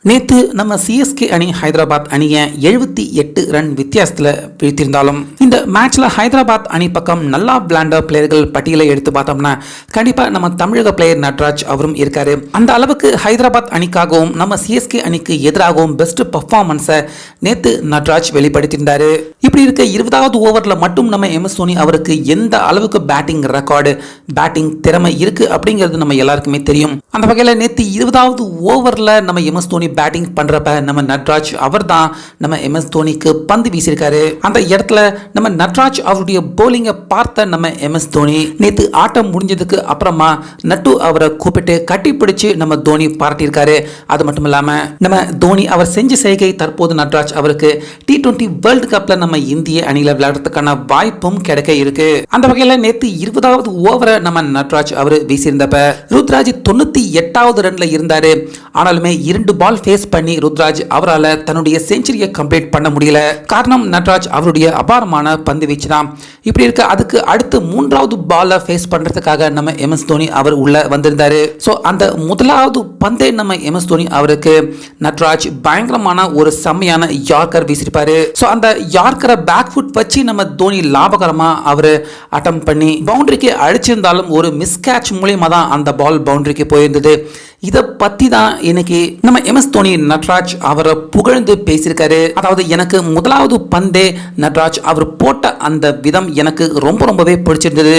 நேத்து நம்ம சிஎஸ்கே அணி ஹைதராபாத் அணியை 78 ரன் வித்தியாசத்தில் வீழ்த்தியிருந்தாலும் இந்த மேட்ச்ல ஹைதராபாத் அணி பக்கம் நல்லா விளையாண்ட பிளேயர்கள் பட்டியலை எடுத்து பார்த்தோம்னா கண்டிப்பா நம்ம தமிழக பிளேயர் நட்ராஜ் அவரும் இருக்காரு. அந்த அளவுக்கு ஹைதராபாத் அணிக்காகவும் நம்ம சிஎஸ்கே அணிக்கு எதிராகவும் பெஸ்ட் பர்ஃபார்மன்ஸை நேத்து நட்ராஜ் வெளிப்படுத்தியிருந்தாரு. இப்படி இருக்க 20வது ஓவரில் மட்டும் நம்ம எம்எஸ் தோனி அவருக்கு எந்த அளவுக்கு பேட்டிங் ரெக்கார்டு பேட்டிங் திறமை இருக்கு அப்படிங்கிறது நம்ம எல்லாருக்குமே தெரியும். அந்த வகையில் நேத்து 20வது ஓவரில் நம்ம எம்எஸ் தோனி பேட்டிங் பண்றப்ப நம்ம நட்ராஜ் அவர் தான் நம்ம எம்எஸ் தோனிக்கு பந்து வீசியிருக்காரு. அந்த இடத்துல நம்ம நட்ராஜ் அவருடைய போலிங்கை பார்த்த நம்ம எம்எஸ் தோனி நேத்து ஆட்டம் முடிஞ்சதுக்கு அப்புறமா நட்டு அவரை கூப்பிட்டு கட்டிப்பிடிச்சு நம்ம தோனி பாராட்டியிருக்காரு. அது மட்டும் இல்லாம நம்ம தோனி அவர் செஞ்ச செய்கை தற்போது நட்ராஜ் அவருக்கு T20 வேர்ல்டு கப்ல நம்ம இந்திய அணியில விளையாடுறதுக்கான வாய்ப்பும் கிடைக்க இருக்கு. அந்த வகையில நேத்து 20வது ஓவரை நம்ம நட்ராஜ் அவர் வீசியிருந்தப்ப ருத்ராஜ் 98வது ரன்ல இருந்தாரு. ஆனாலுமே 2 பால் ஃபேஸ் பண்ணி ருத்ராஜ் அவரால் தன்னுடைய செஞ்சுரியை கம்ப்ளீட் பண்ண முடியல. காரணம் நட்ராஜ் அவருடைய அபாரமான பந்து வீச்சு தான். இப்படி இருக்க அதுக்கு அடுத்து 3வது பாலை ஃபேஸ் பண்றதுக்காக நம்ம எம்எஸ் தோனி அவர் உள்ள வந்திருந்தாரு. ஸோ அந்த முதலாவது பந்தே நம்ம எம்எஸ் தோனி அவருக்கு நட்ராஜ் பயங்கரமான ஒரு செம்மையான யார்க்கர் வீசிருப்பாரு. ஸோ அந்த யார்க்கரை பேக் ஃபுட் வச்சு நம்ம தோனி லாபகரமா அவர் அட்டம் பண்ணி பவுண்டரிக்கு அடிச்சிருந்தாலும் ஒரு மிஸ் கேட்ச் மூலியமா தான் அந்த பால் பவுண்டரிக்கு போயிருந்தது. இதை பத்தி தான் இன்னைக்கு நம்ம எம்எஸ் தோனி நட்ராஜ் அவரை புகழ்ந்து பேசியிருக்காரு. அதாவது எனக்கு முதலாவது பந்தே நட்ராஜ் அவர் போட்ட அந்த விதம் எனக்கு ரொம்பவே பிடிச்சிருந்தது.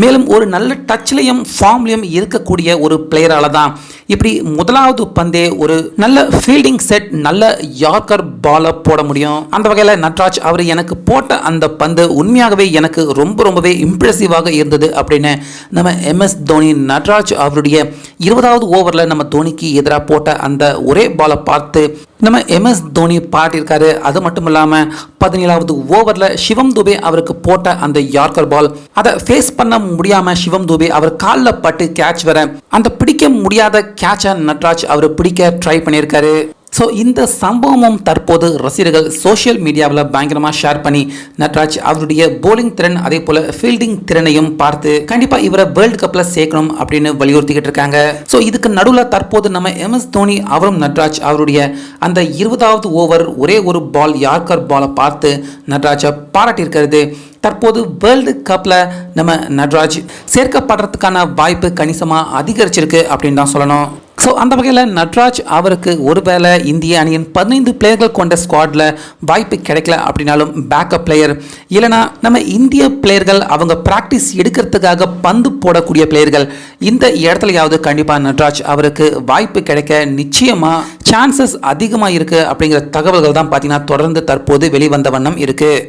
மேலும் ஒரு நல்ல டச்லையும் ஃபார்ம்லையும் இருக்கக்கூடிய ஒரு பிளேயரால தான் இப்படி முதலாவது பந்தே ஒரு நல்ல ஃபீல்டிங் செட் நல்ல யார்க்கர் பாலை போட முடியும். அந்த வகையில் நட்ராஜ் அவர் எனக்கு போட்ட அந்த பந்து உண்மையாகவே எனக்கு ரொம்பவே இம்ப்ரெசிவாக இருந்தது அப்படின்னு நம்ம எம்எஸ் தோனி நட்ராஜ் அவருடைய 20வது ஓவரில் நம்ம தோனிக்கு எதிராக போட்ட அந்த ஒரே பாலை பார்த்து நம்ம எம்எஸ் தோனி பாட்டிருக்காரு. அது மட்டும் இல்லாமல் 17வது ஓவரில் சிவம் துபே அவருக்கு போட்ட அந்த யார்க்கர் பால் அதை ஃபேஸ் பண்ண முடியாம சிவம் துபே அவர் காலில் பட்டு கேட்ச் வர அந்த பிடிக்க முடியாத கேட்சை நட்ராஜ் அவர் பிடிக்க ட்ரை பண்ணியிருக்காரு. ஸோ இந்த சம்பவமும் தற்போது ரசிகர்கள் சோஷியல் மீடியாவில் பயங்கரமாக ஷேர் பண்ணி நட்ராஜ் அவருடைய போலிங் திறன் அதே போல் ஃபீல்டிங் திறனையும் பார்த்து கண்டிப்பாக இவரை வேர்ல்டு கப்பில் சேர்க்கணும் அப்படின்னு வலியுறுத்திக்கிட்டு இருக்காங்க. ஸோ இதுக்கு நடுவில் தற்போது நம்ம எம்எஸ் தோனி அவரும் நட்ராஜ் அவருடைய அந்த 20வது ஓவர் ஒரே ஒரு பால் யார்க்கர் பாலை பார்த்து நட்ராஜை பாராட்டியிருக்கிறது. தற்போது வேர்ல்டு கப்பில் நம்ம நட்ராஜ் சேர்க்கப்படுறதுக்கான வாய்ப்பு கணிசமாக அதிகரிச்சிருக்கு அப்படின்னு தான் சொல்லணும். ஸோ அந்த வகையில் நட்ராஜ் அவருக்கு ஒருவேளை இந்திய அணியின் 15 பிளேயர்கள் கொண்ட ஸ்குவாடில் வாய்ப்பு கிடைக்கல அப்படின்னாலும் பேக்கப் பிளேயர் இல்லைனா நம்ம இந்திய பிளேயர்கள் அவங்க ப்ராக்டிஸ் எடுக்கிறதுக்காக பந்து போடக்கூடிய பிளேயர்கள் இந்த இடத்துலையாவது கண்டிப்பாக நட்ராஜ் அவருக்கு வாய்ப்பு கிடைக்க நிச்சயமாக சான்சஸ் அதிகமாக இருக்குது அப்படிங்கிற தகவல்கள் தான் பார்த்தீங்கன்னா தொடர்ந்து தற்போது வெளிவந்த வண்ணம் இருக்குது.